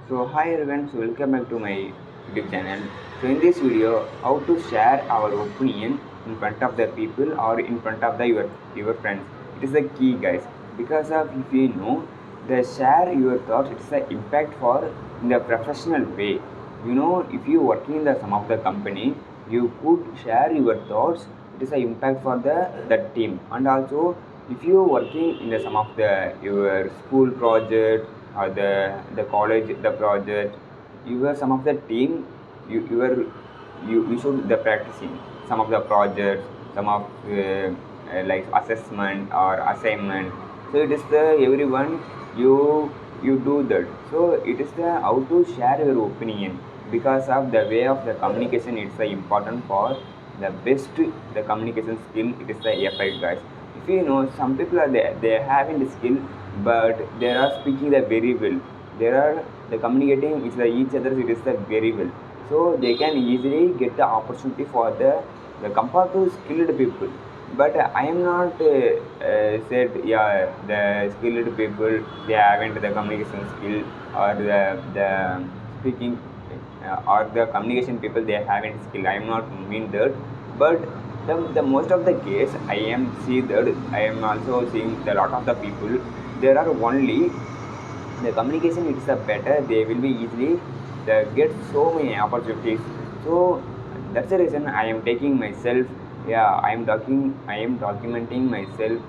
So hi everyone, so welcome back to my YouTube channel. So in this video, how to share our opinion in front of the people or in front of your friends. It is the key, guys. Because of if you know the share your thoughts, it's the impact for in the professional way. You know, if you working in the some of the company, you could share your thoughts. It is the impact for the team, and also if you working in the some of the your school project or the college the project, you were some of the team, you should the practicing some of the projects, some of like assessment or assignment. So it is the everyone you you do that. So it is the how to share your opinion. Because of the way of the communication, it's important for the best the communication skill. It is the effect, guys. If you know, some people are there, they having the skill, but they are speaking the very well. There are the communicating with the each other, it is the very well. So they can easily get the opportunity for the compared to skilled people. But I am not said, yeah, the skilled people they haven't the communication skill, or the speaking or the communication people they haven't skill. I am not mean that. But the most of the case I am see that I am also seeing a lot of the people, there are only the communication it's a better, they will be easily they get so many opportunities. So that's the reason I am taking myself, yeah, I am documenting myself,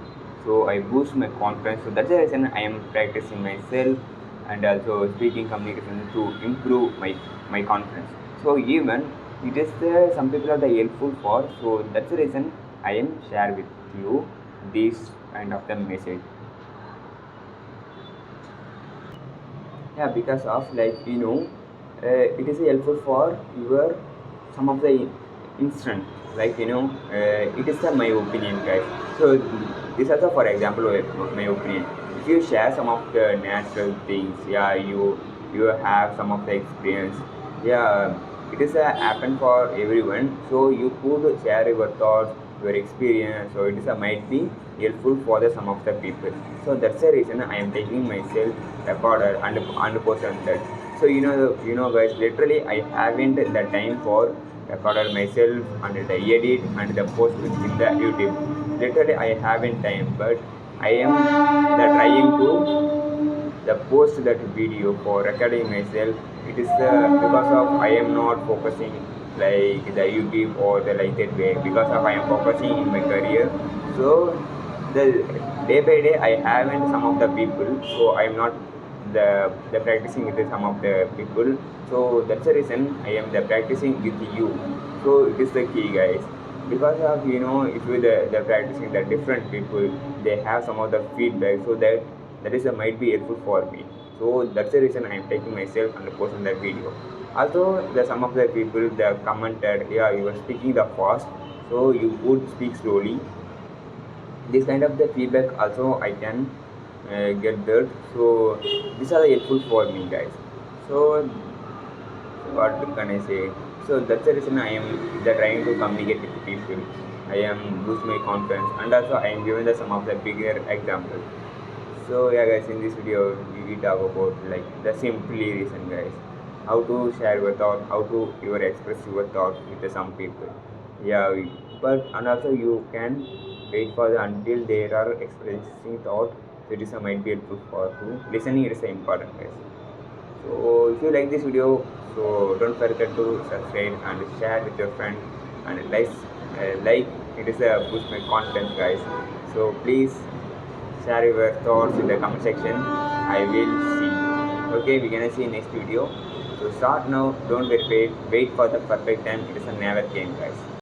so I boost my confidence. So that's the reason I am practicing myself and also speaking communication to improve my confidence. So even it is the some people are the helpful for, so that's the reason I am share with you this kind of the message. Yeah, because of like it is helpful for your some of the instant, like it is my opinion, guys. So this also for example my opinion. If you share some of the natural things, yeah, you have some of the experience, yeah, it is a happen for everyone. So you could share your thoughts, your experience, so it is a might be helpful for the some of the people. So that's the reason I am taking myself recorder and post on that. So guys, literally I haven't the time for recorder myself and the edit and the post in the YouTube. Literally I haven't time, but I am the trying to the post that video for recording myself. It is because of I am not focusing like the YouTube or the like that way, because of I am focusing in my career. So the day by day I haven't some of the people, so I am not the practicing with some of the people. So that's the reason I am the practicing with you. So it is the key, guys. Because of if you the practicing the different people, they have some of the feedback, so that is might be helpful for me. So that's the reason I am taking myself and posting that video. Also the some of the people they have commented, yeah, you are speaking the fast, so you would speak slowly. This kind of the feedback also I can get that. So these are helpful for me, guys. So what can I say? So that's the reason I am trying to communicate with people. I am boost my confidence, and also I am giving the some of the bigger example. So yeah, guys, in this video we will talk about like the simply reason, guys, how to share your thought, how to your express your thought with the some people. Yeah, but and also you can wait for the until they are expressing thought. So it is a might be helpful for you. Listening is important, guys. So if you like this video, so don't forget to subscribe and share with your friend, and like it is a boost my content, guys. So please share your thoughts in the comment section. I will see. Okay, we're gonna see in next video. So start now. Don't wait for the perfect time. It is a never came, guys.